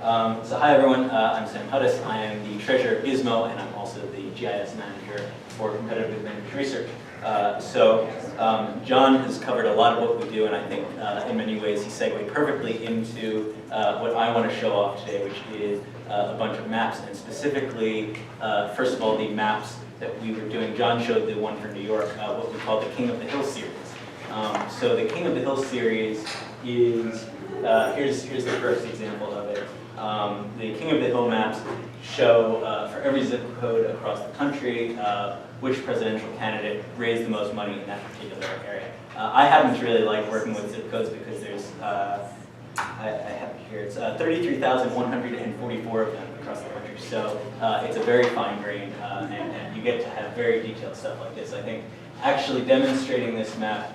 So hi everyone, I'm Sam Hudis. I am the treasurer of GISMO, and I'm also the GIS manager for competitive advantage research. John has covered a lot of what we do, and I think in many ways he segued perfectly into what I want to show off today, which is a bunch of maps, and specifically, first of all, the maps that we were doing. John showed the one for New York, what we call the King of the Hill series. So the King of the Hill series is, here's the first example of it. The King of the Hill maps show for every zip code across the country which presidential candidate raised the most money in that particular area. I happen to really like working with zip codes because there's, I have it here, it's 33,144 of them across the country. So it's a very fine grain, and you get to have very detailed stuff like this. I think actually demonstrating this map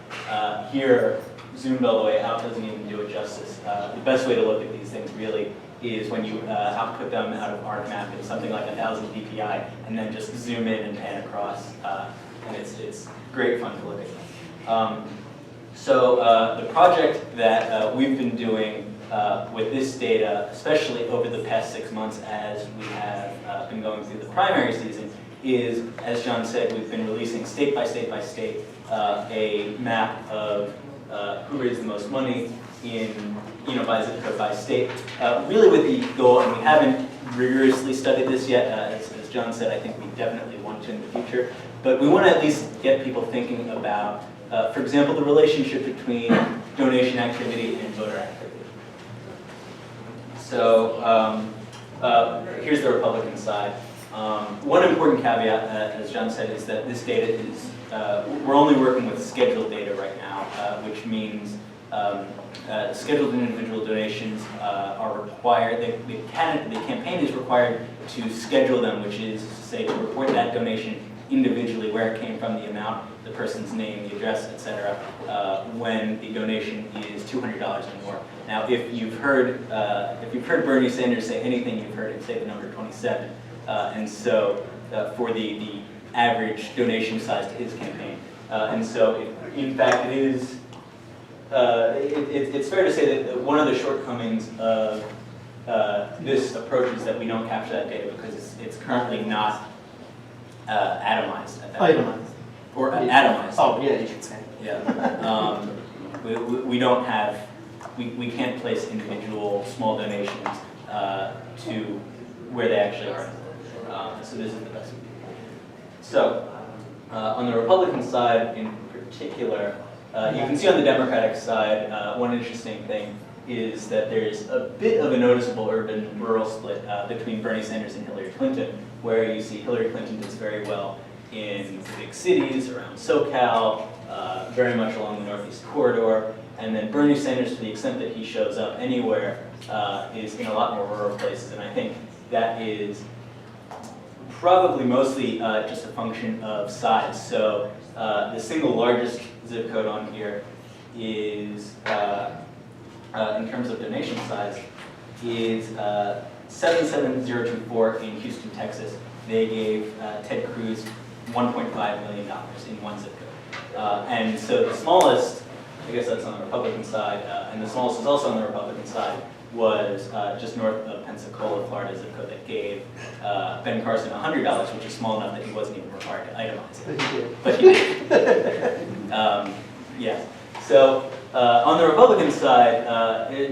here, zoomed all the way out, doesn't even do it justice. The best way to look at these things really is when you output them out of ArcMap in something like 1000 dpi, and then just zoom in and pan across, and it's great fun to look at. The project that we've been doing with this data, especially over the past 6 months as we have been going through the primary season, is, as John said, we've been releasing state by state by state a map of who raised the most money in, by zip code, by state, really with the goal, and we haven't rigorously studied this yet, as John said, I think we definitely want to in the future, but we want to at least get people thinking about, for example, the relationship between donation activity and voter activity. So here's the Republican side. One important caveat, as John said, is that this data is, we're only working with scheduled data right now, which means scheduled and individual donations are required, the campaign is required to schedule them, which is to say to report that donation individually, where it came from, the amount, the person's name, the address, etc., when the donation is $200 or more. Now, if you've heard Bernie Sanders say anything, you've heard him say the number 27, and so for the average donation size to his campaign, and so in fact it is. It's fair to say that one of the shortcomings of this approach is that we don't capture that data because it's currently not atomized at that point. Or atomized. Oh, yeah, you should say. Yeah. We don't have, we can't place individual small donations to where they actually are. So this is the best we can do. So on the Republican side in particular, you can see on the Democratic side, one interesting thing is that there's a bit of a noticeable urban-rural split between Bernie Sanders and Hillary Clinton, where you see Hillary Clinton does very well in the big cities, around SoCal, very much along the Northeast Corridor, and then Bernie Sanders, to the extent that he shows up anywhere, is in a lot more rural places, and I think that is probably mostly just a function of size. So the single largest zip code on here is, in terms of donation size, is 77024 in Houston, Texas. They gave Ted Cruz $1.5 million in one zip code. And so the smallest, I guess that's on the Republican side, and the smallest is also on the Republican side, was just north of Pensacola, Florida, zip code that gave Ben Carson $100, which is small enough that he wasn't even required to itemize it. But he did. Yeah. So on the Republican side,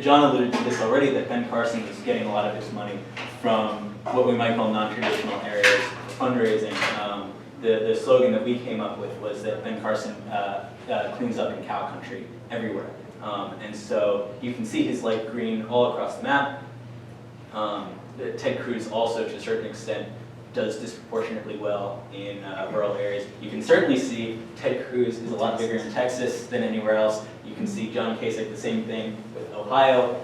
John alluded to this already, that Ben Carson is getting a lot of his money from what we might call non-traditional areas for fundraising. The slogan that we came up with was that Ben Carson cleans up in cow country everywhere. And so you can see his light green all across the map. Ted Cruz also, to a certain extent, does disproportionately well in rural areas. You can certainly see Ted Cruz is a lot bigger in Texas than anywhere else. You can see John Kasich, the same thing with Ohio.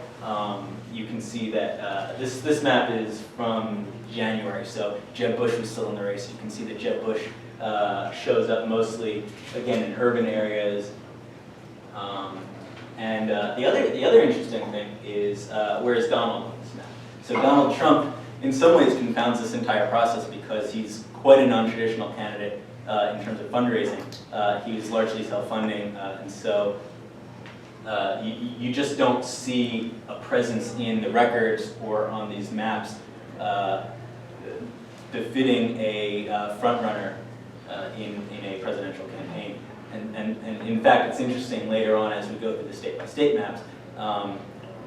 You can see that this map is from January, so Jeb Bush was still in the race. You can see that Jeb Bush shows up mostly, again, in urban areas. The other interesting thing is where is Donald on this map? So Donald Trump, in some ways, confounds this entire process because he's quite a non-traditional candidate in terms of fundraising. He was largely self-funding, and so you just don't see a presence in the records or on these maps befitting a frontrunner in a presidential campaign. And in fact, it's interesting later on as we go through the state-by-state maps,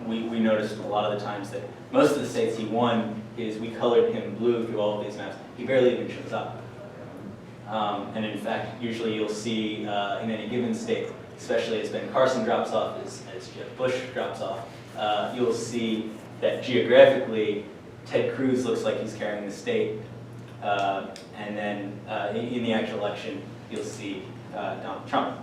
we noticed a lot of the times that most of the states he won we colored him blue through all of these maps. He barely even shows up. And in fact, usually you'll see in any given state, especially as Ben Carson drops off, as Jeb Bush drops off, you'll see that geographically, Ted Cruz looks like he's carrying the state. And then in the actual election, you'll see Donald Trump.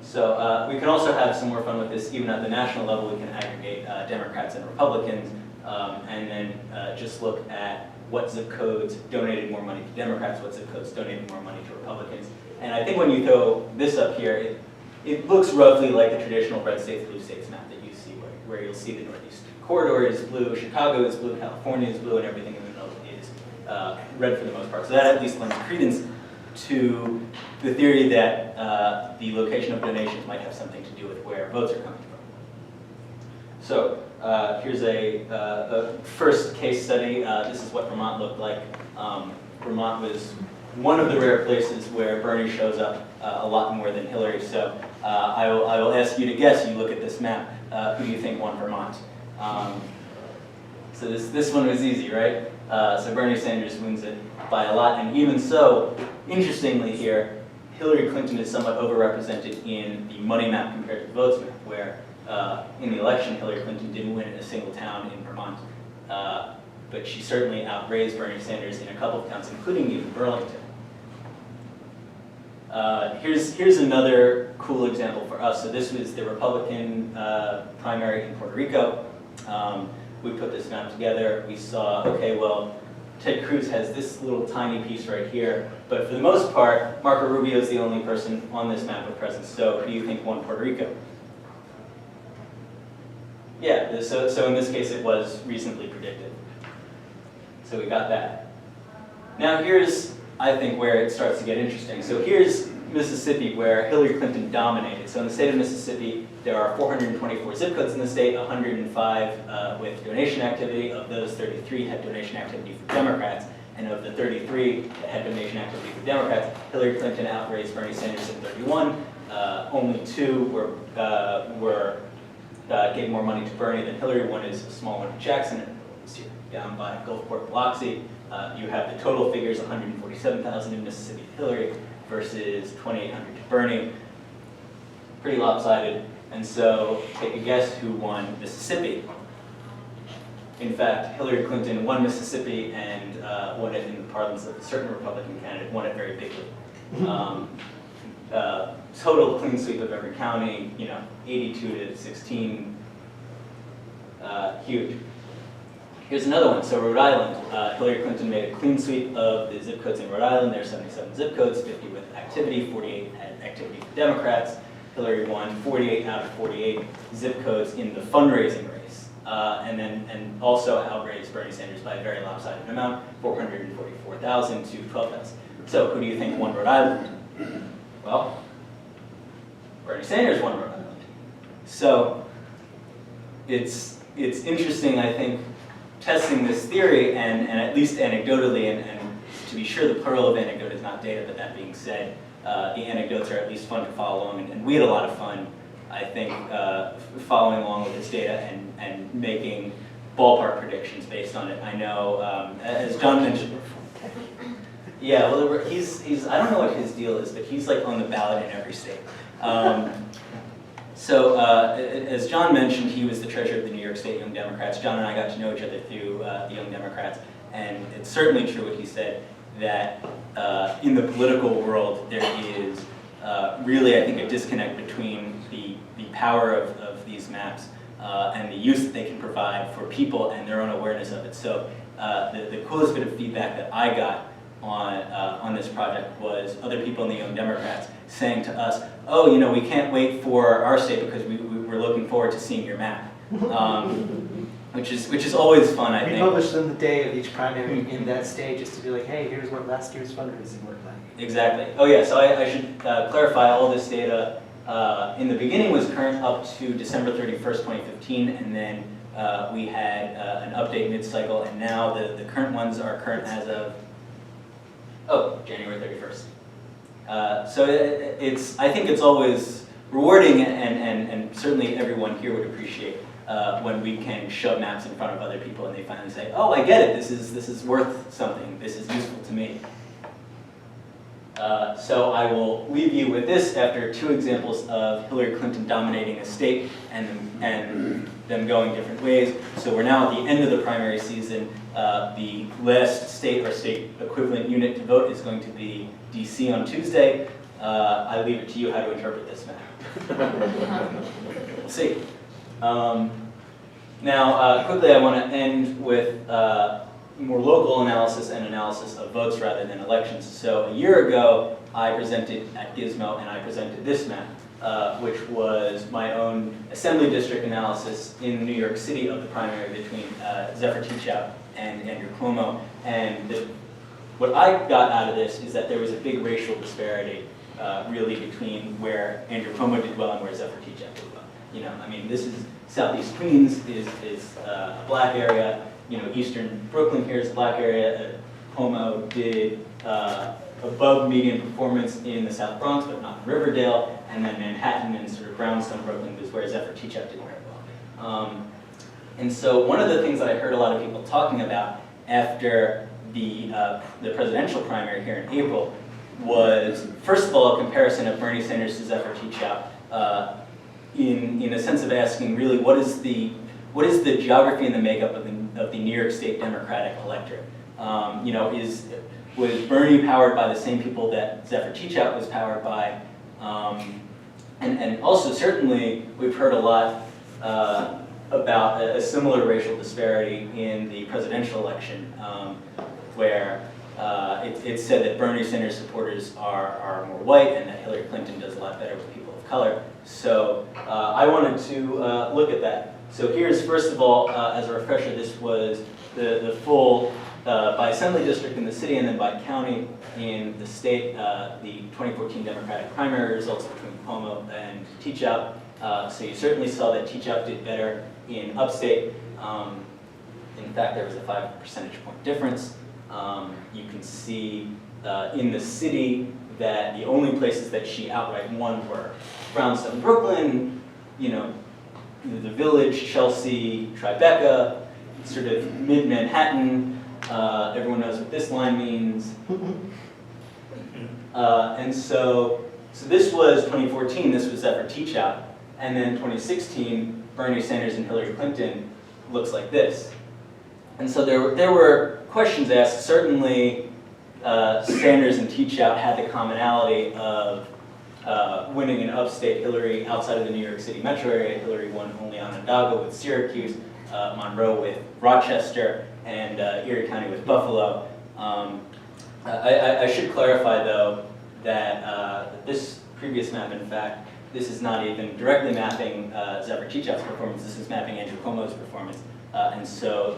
So we can also have some more fun with this. Even at the national level, we can aggregate Democrats and Republicans, and then just look at what zip codes donated more money to Democrats, what zip codes donated more money to Republicans. And I think when you throw this up here, it looks roughly like the traditional red states, blue states map that you see, where you'll see the Northeast corridor is blue, Chicago is blue, California is blue, and everything in the middle is red for the most part. So that at least lends credence to the theory that the location of donations might have something to do with where votes are coming from. So here's a first case study. This is what Vermont looked like. Vermont was one of the rare places where Bernie shows up a lot more than Hillary. So I will ask you to guess. You look at this map. Who do you think won Vermont? So this one was easy, right? So Bernie Sanders wins it by a lot, and even so, interestingly here, Hillary Clinton is somewhat overrepresented in the money map compared to the votes map, where in the election, Hillary Clinton didn't win in a single town in Vermont, but she certainly outraised Bernie Sanders in a couple of towns, including even Burlington. Here's another cool example for us. So this was the Republican primary in Puerto Rico. We put this map together. We saw, okay, well, Ted Cruz has this little tiny piece right here, but for the most part, Marco Rubio is the only person on this map with presence. So who do you think won Puerto Rico? Yeah, so in this case, it was reasonably predicted. So we got that. Now here's, I think, where it starts to get interesting. So here's Mississippi, where Hillary Clinton dominated. So in the state of Mississippi, there are 424 zip codes in the state, 105 with donation activity. Of those, 33 had donation activity for Democrats. And of the 33 that had donation activity for Democrats, Hillary Clinton outraised Bernie Sanders in 31. Only 2 gave more money to Bernie than Hillary. One is a small one to Jackson, and it's here down by Gulfport, Biloxi. You have the total figures, 147,000 in Mississippi to Hillary versus 2,800 to Bernie. Pretty lopsided. And so take a guess who won Mississippi. In fact, Hillary Clinton won Mississippi and won it in the parlance of a certain Republican candidate, won it very bigly. Total clean sweep of every county, 82 to 16, huge. Here's another one. So Rhode Island, Hillary Clinton made a clean sweep of the zip codes in Rhode Island. There are 77 zip codes, 50 with activity, 48 had activity for Democrats. Hillary won 48 out of 48 zip codes in the fundraising race, and also outraised Bernie Sanders by a very lopsided amount, 444,000 to 12,000. So who do you think won Rhode Island? Well, Bernie Sanders won Rhode Island. So it's interesting, I think, testing this theory, and at least anecdotally, and to be sure the plural of anecdote is not data, but that being said, the anecdotes are at least fun to follow along, and we had a lot of fun, I think, following along with this data and making ballpark predictions based on it. I know, as John mentioned, yeah, well, he's I don't know what his deal is, but he's like on the ballot in every state. So as John mentioned, he was the treasurer of the New York State Young Democrats. John and I got to know each other through the Young Democrats, and it's certainly true what he said, that in the political world there is really, I think, a disconnect between the power of these maps and the use that they can provide for people and their own awareness of it. So the coolest bit of feedback that I got on this project was other people in the Young Democrats saying to us, oh, we can't wait for our state because we're looking forward to seeing your map. Which is always fun, I think. We publish them the day of each primary in that state just to be like, hey, here's what last year's fundraising looked like. Exactly. Oh yeah, so I should clarify all this data in the beginning was current up to December 31st, 2015, and then we had an update mid-cycle, and now the current ones are current as of, January 31st. So I think it's always rewarding, and certainly everyone here would appreciate when we can shove maps in front of other people and they finally say, oh, I get it, this is worth something, this is useful to me. So I will leave you with this after two examples of Hillary Clinton dominating a state and them going different ways. So we're now at the end of the primary season. The last state or state equivalent unit to vote is going to be DC on Tuesday. I leave it to you how to interpret this map. We'll see. Now, quickly I want to end with more local analysis and analysis of votes rather than elections. So a year ago, I presented at GISMO and I presented this map, which was my own assembly district analysis in New York City of the primary between Zephyr Teachout and Andrew Cuomo. And what I got out of this is that there was a big racial disparity really between where Andrew Cuomo did well and where Zephyr Teachout did well. You know, I mean, this is Southeast Queens is a black area. You know, Eastern Brooklyn here is a black area. Cuomo did above median performance in the South Bronx, but not in Riverdale. And then Manhattan and sort of brownstone Brooklyn was where Zephyr Teachout did very well. And so one of the things that I heard a lot of people talking about after the presidential primary here in April was, first of all, a comparison of Bernie Sanders to Zephyr Teachout in a sense of asking really what is the geography and the makeup of the New York State Democratic electorate? You know, was Bernie powered by the same people that Zephyr Teachout was powered by? And also certainly we've heard a lot about a similar racial disparity in the presidential election, where it's said that Bernie Sanders supporters are more white and that Hillary Clinton does a lot better with people of color. So I wanted to look at that. So here's, first of all, as a refresher, this was the full by assembly district in the city and then by county in the state, the 2014 Democratic primary results between Cuomo and Teachout. So you certainly saw that Teachout did better in upstate. In fact, there was a 5 percentage point difference. You can see in the city that the only places that she outright won were brownstone Brooklyn, you know, the Village, Chelsea, Tribeca, sort of mid-Manhattan. Everyone knows what this line means. And so this was 2014, this was Zephyr Teachout. And then 2016, Bernie Sanders and Hillary Clinton looks like this. And so there were questions asked. Certainly, Sanders and Teachout had the commonality of winning in upstate. Hillary, outside of the New York City metro area, Hillary won only Onondaga with Syracuse, Monroe with Rochester, and Erie County with Buffalo. I should clarify, though, that this previous map, in fact, this is not even directly mapping Zephyr Teachout's performance. This is mapping Andrew Cuomo's performance. And so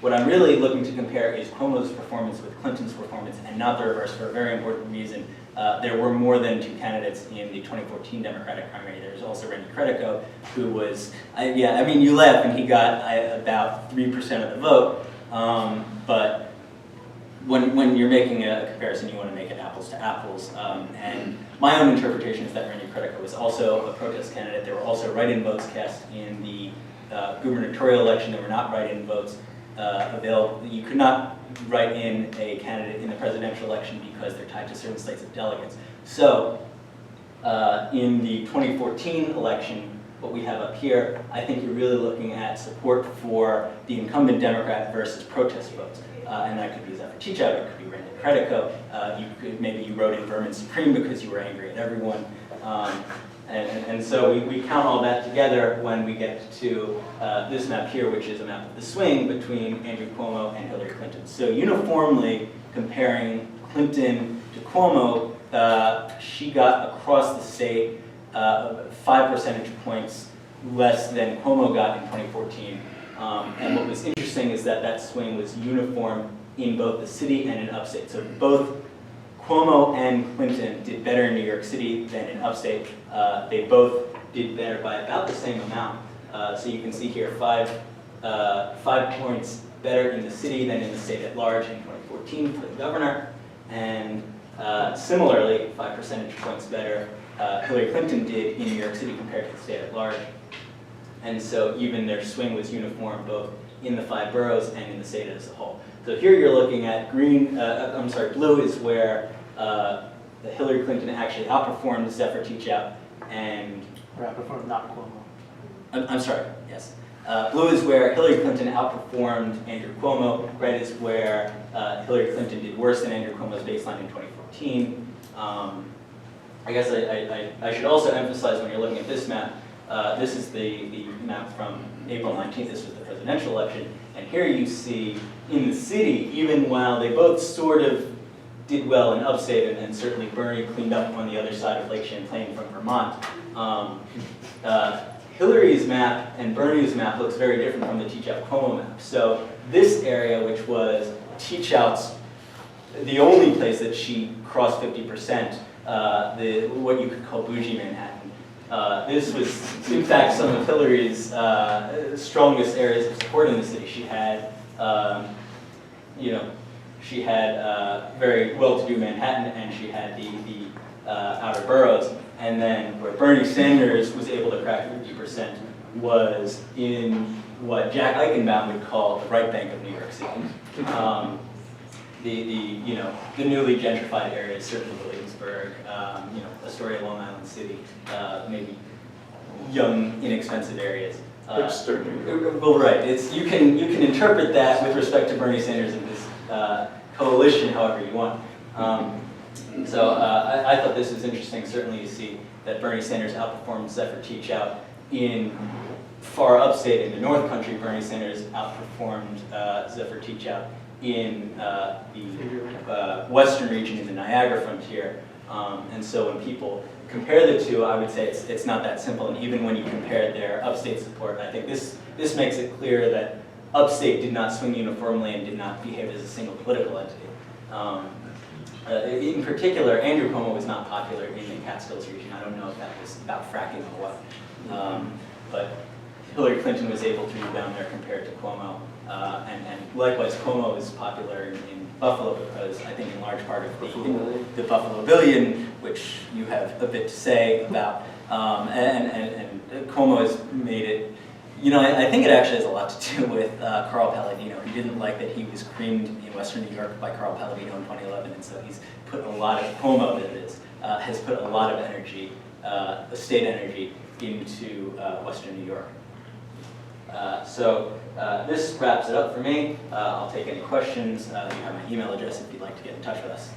what I'm really looking to compare is Cuomo's performance with Clinton's performance, and not the reverse, for a very important reason. There were more than two candidates in the 2014 Democratic primary. There was also Randy Credico, who was, I mean, you laugh, and he got about 3% of the vote. But when you're making a comparison, you want to make it apples to apples. And my own interpretation is that Randy Credico was also a protest candidate. There were also write-in votes cast in the gubernatorial election. There were not write-in votes available. You could not write in a candidate in the presidential election because they're tied to certain slates of delegates. So in the 2014 election, what we have up here, I think you're really looking at support for the incumbent Democrat versus protest votes. And that could be Zephyr Teachout, it could be Randy Credico. Maybe you wrote in Vermont Supreme because you were angry at everyone. And so we count all that together when we get to this map here, which is a map of the swing between Andrew Cuomo and Hillary Clinton. So uniformly comparing Clinton to Cuomo, she got across the state 5 percentage points less than Cuomo got in 2014. And what was interesting is that that swing was uniform in both the city and in upstate. So both Cuomo and Clinton did better in New York City than in upstate. They both did better by about the same amount. So you can see here 5 points better in the city than in the state at large in 2014 for the governor. And similarly, 5 percentage points better Hillary Clinton did in New York City compared to the state at large. And so even their swing was uniform both in the 5 boroughs and in the state as a whole. So here you're looking at blue is where Hillary Clinton actually outperformed Zephyr Teachout, and Or outperformed not Cuomo. I'm sorry, yes. Blue is where Hillary Clinton outperformed Andrew Cuomo. Red is where Hillary Clinton did worse than Andrew Cuomo's baseline in 2014. I guess I should also emphasize when you're looking at this map, this is the map from April 19th. This was the presidential election. And here you see in the city, even while they both sort of did well in upstate, and certainly Bernie cleaned up on the other side of Lake Champlain from Vermont, Hillary's map and Bernie's map looks very different from the Teachout-Cuomo map. So this area, which was Teachout's, the only place that she crossed 50%, what you could call bougie Manhattan. This was, in fact, some of Hillary's strongest areas of support in the city. She had, she had very well-to-do Manhattan, and she had the outer boroughs. And then where Bernie Sanders was able to crack 50% was in what Jack Eichenbaum would call the right bank of New York City. The newly gentrified areas, certainly Williamsburg, Astoria, Long Island City, maybe young, inexpensive areas. Well, right. You can interpret that with respect to Bernie Sanders and his coalition however you want. So I thought this was interesting. Certainly, you see that Bernie Sanders outperformed Zephyr Teachout in far upstate in the North Country. Bernie Sanders outperformed Zephyr Teachout in the western region in the Niagara frontier. And so when people compare the two, I would say it's not that simple. And even when you compare their upstate support, I think this makes it clear that upstate did not swing uniformly and did not behave as a single political entity. In particular, Andrew Cuomo was not popular in the Catskills region. I don't know if that was about fracking or what. But Hillary Clinton was able to rebound there compared to Cuomo. And likewise, Cuomo is popular in Buffalo because I think in large part of the Buffalo Billion, which you have a bit to say about. And Cuomo has made it, I think it actually has a lot to do with Carl Palladino. He didn't like that he was creamed in Western New York by Carl Palladino in 2011, and so he's put a lot of, Cuomo that is, has put a lot of energy, state energy, into Western New York. So this wraps it up for me. I'll take any questions. You have my email address if you'd like to get in touch with us.